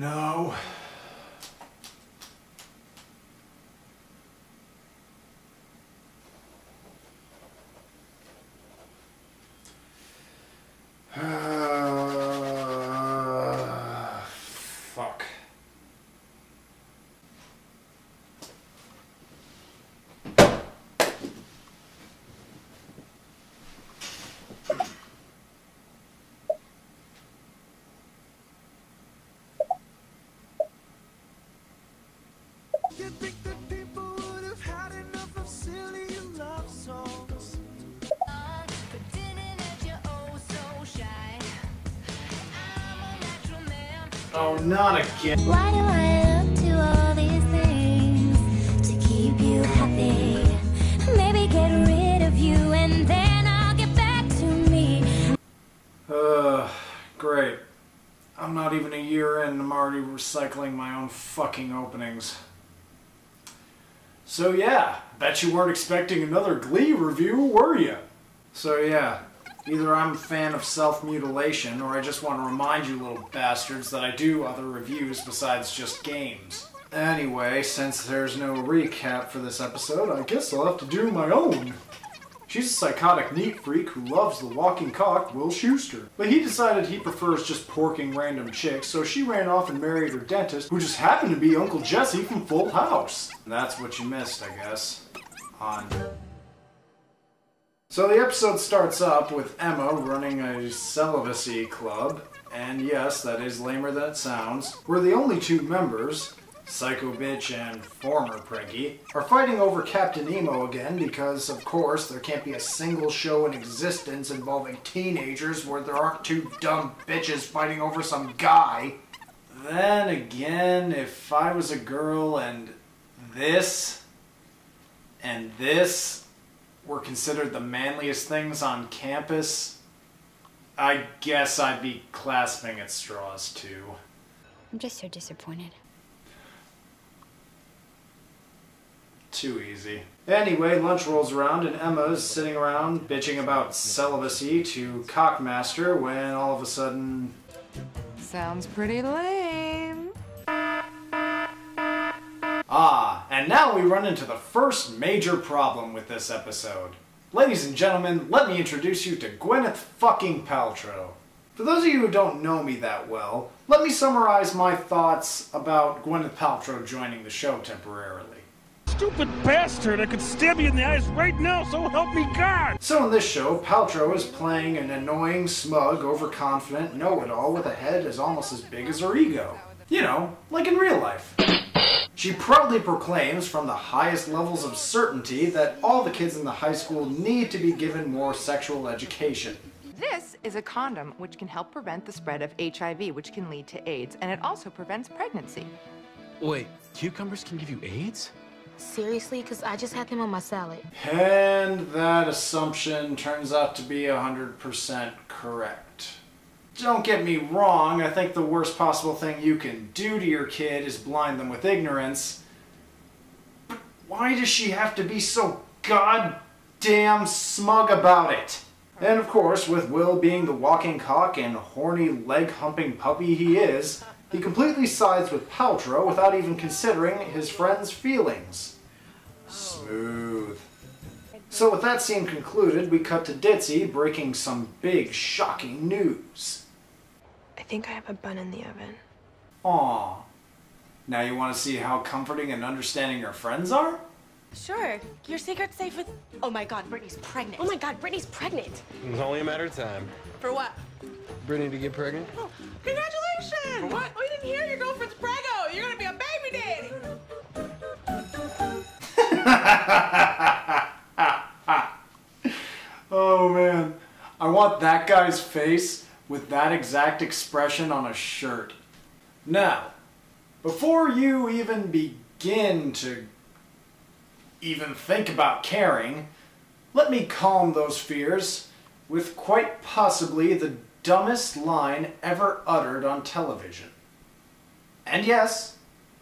No. Fuck. You think that people would have had enough of silly love songs? Oh, not again. Why do I look to all these things to keep you happy? Maybe get rid of you and then I'll get back to me. Great. I'm not even a year in and I'm already recycling my own fucking openings. So yeah, bet you weren't expecting another Glee review, were you? So yeah, either I'm a fan of self-mutilation, or I just want to remind you little bastards that I do other reviews besides just games. Anyway, since there's no recap for this episode, I guess I'll have to do my own. She's a psychotic neat freak who loves the walking cock, Will Schuester. But he decided he prefers just porking random chicks, so she ran off and married her dentist, who just happened to be Uncle Jesse from Full House. And that's what you missed, I guess. So the episode starts up with Emma running a celibacy club, and yes, that is lamer than it sounds, where the only two members, Psycho Bitch and former Preggy, are fighting over Captain Emo again because, of course, there can't be a single show in existence involving teenagers where there aren't two dumb bitches fighting over some guy. Then again, if I was a girl and this were considered the manliest things on campus, I guess I'd be clasping at straws too. I'm just so disappointed. Too easy. Anyway, lunch rolls around and Emma's sitting around bitching about celibacy to Cockmaster when all of a sudden... Sounds pretty lame. Ah, and now we run into the first major problem with this episode. Ladies and gentlemen, let me introduce you to Gwyneth fucking Paltrow. For those of you who don't know me that well, let me summarize my thoughts about Gwyneth Paltrow joining the show temporarily. Stupid bastard! I could stab you in the eyes right now, so help me God! So in this show, Paltrow is playing an annoying, smug, overconfident know-it-all with a head as almost as big as her ego. You know, like in real life. She proudly proclaims from the highest levels of certainty that all the kids in the high school need to be given more sexual education. This is a condom which can help prevent the spread of HIV, which can lead to AIDS, and it also prevents pregnancy. Wait, cucumbers can give you AIDS? Seriously? Because I just had them on my salad. And that assumption turns out to be 100% correct. Don't get me wrong, I think the worst possible thing you can do to your kid is blind them with ignorance. But why does she have to be so goddamn smug about it? And of course, with Will being the walking cock and horny leg-humping puppy he is, he completely sides with Paltrow without even considering his friend's feelings. Smooth. So with that scene concluded, we cut to Ditzy breaking some big, shocking news. I think I have a bun in the oven. Aww. Now you want to see how comforting and understanding your friends are? Sure. Your secret's safe with... Oh my god, Brittany's pregnant. Oh my god, Brittany's pregnant. It's only a matter of time. For what? Brittany to get pregnant? Oh, congratulations! For what? Oh, you didn't hear? Your girlfriend's preggo. You're gonna be a baby daddy. Oh man. I want that guy's face with that exact expression on a shirt. Now, before you even begin to even think about caring, let me calm those fears with quite possibly the dumbest line ever uttered on television. And yes,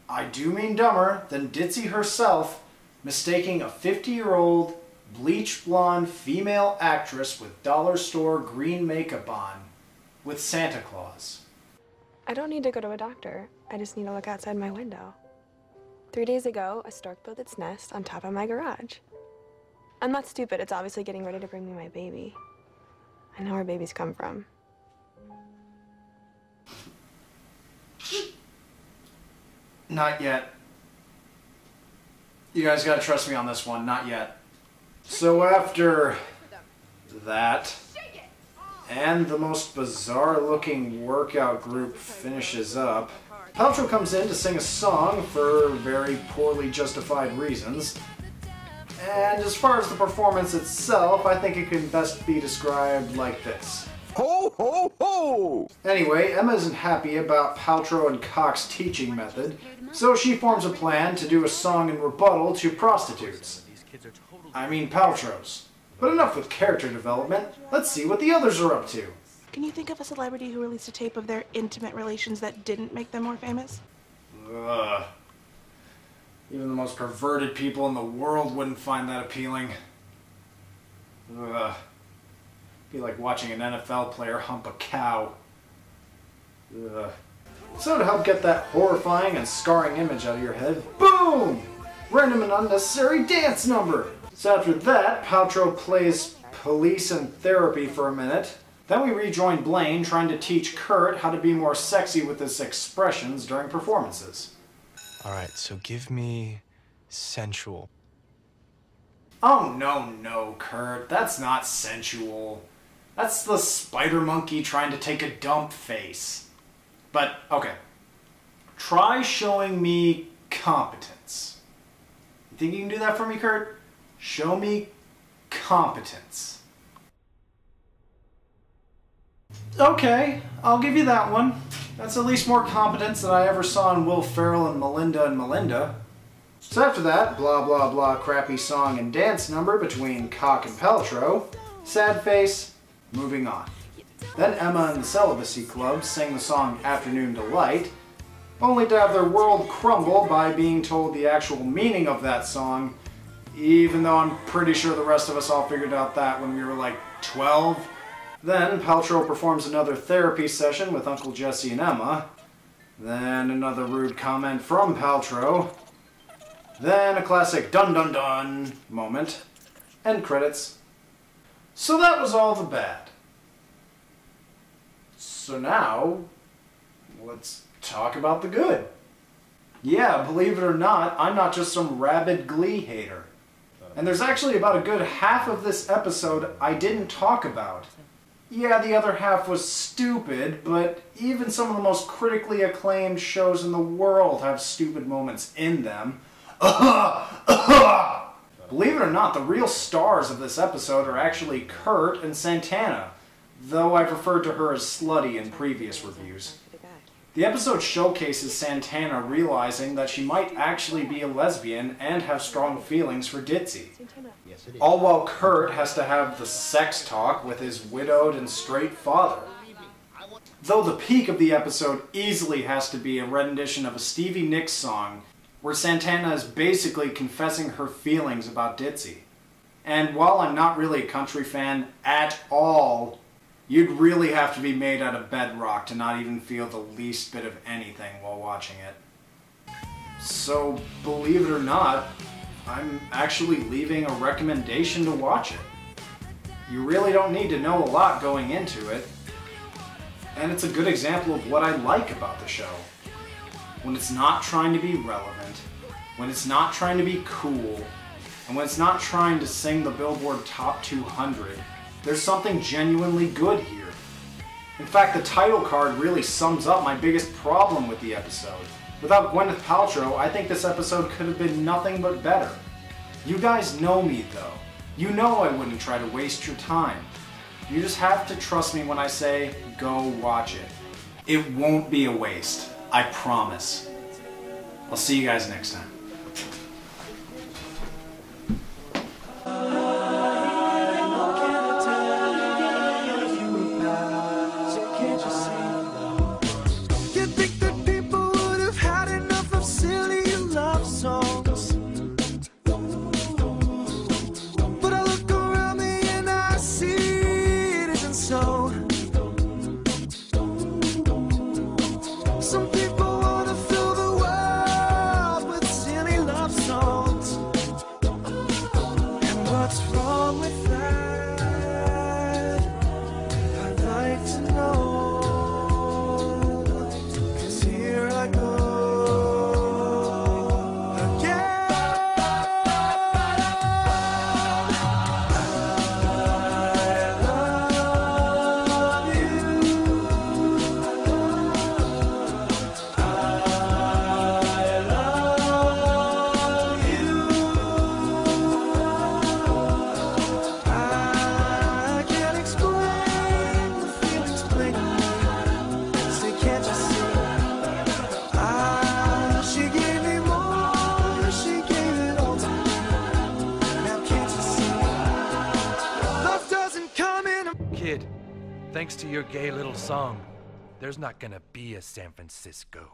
I do mean dumber than Ditzy herself mistaking a 50-year-old bleach blonde female actress with dollar store green makeup on with Santa Claus. I don't need to go to a doctor. I just need to look outside my window. 3 days ago, a stork built its nest on top of my garage. I'm not stupid. It's obviously getting ready to bring me my baby. I know where babies come from. Not yet. You guys gotta trust me on this one, not yet. So after that, and the most bizarre looking workout group finishes up, Paltrow comes in to sing a song for very poorly justified reasons. And as far as the performance itself, I think it can best be described like this. Ho, ho, ho! Anyway, Emma isn't happy about Paltrow and Cox's teaching method, so she forms a plan to do a song in rebuttal to prostitutes. I mean Paltrow's. But enough with character development, let's see what the others are up to. Can you think of a celebrity who released a tape of their intimate relations that didn't make them more famous? Ugh. Even the most perverted people in the world wouldn't find that appealing. Ugh. Be like watching an NFL player hump a cow. Ugh. So to help get that horrifying and scarring image out of your head, boom! Random and unnecessary dance number! So after that, Paltrow plays police and therapy for a minute. Then we rejoin Blaine trying to teach Kurt how to be more sexy with his expressions during performances. All right, so give me sensual. Oh no, Kurt, that's not sensual. That's the spider monkey trying to take a dump face. But, okay. Try showing me competence. You think you can do that for me, Kurt? Show me competence. Okay, I'll give you that one. That's at least more competence than I ever saw in Will Ferrell and Melinda. So after that, blah blah blah crappy song and dance number between Cock and Paltrow, sad face, moving on. Then Emma and the Celibacy Club sing the song Afternoon Delight, only to have their world crumble by being told the actual meaning of that song, even though I'm pretty sure the rest of us all figured out that when we were like 12. Then Paltrow performs another therapy session with Uncle Jesse and Emma. Then another rude comment from Paltrow. Then a classic dun dun dun moment. End credits. So that was all the bad. So now, let's talk about the good. Yeah, believe it or not, I'm not just some rabid Glee hater. And there's actually about a good half of this episode I didn't talk about. Yeah, the other half was stupid, but even some of the most critically acclaimed shows in the world have stupid moments in them. Believe it or not, the real stars of this episode are actually Kurt and Santana, though I've referred to her as slutty in previous reviews. The episode showcases Santana realizing that she might actually be a lesbian and have strong feelings for Ditzy. All while Kurt has to have the sex talk with his widowed and straight father. Though the peak of the episode easily has to be a rendition of a Stevie Nicks song, where Santana is basically confessing her feelings about Ditzy. And while I'm not really a country fan at all, you'd really have to be made out of bedrock to not even feel the least bit of anything while watching it. So, believe it or not, I'm actually leaving a recommendation to watch it. You really don't need to know a lot going into it, and it's a good example of what I like about the show. When it's not trying to be relevant, when it's not trying to be cool, and when it's not trying to sing the Billboard Top 200, there's something genuinely good here. In fact, the title card really sums up my biggest problem with the episode. Without Gwyneth Paltrow, I think this episode could have been nothing but better. You guys know me though. You know I wouldn't try to waste your time. You just have to trust me when I say, go watch it. It won't be a waste. I promise. I'll see you guys next time. You think that people would have had enough of silly love songs? But I look around me and I see it isn't so. Thanks to your gay little song, there's not gonna be a San Francisco.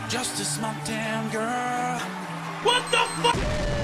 Just a small town girl. What the fuck?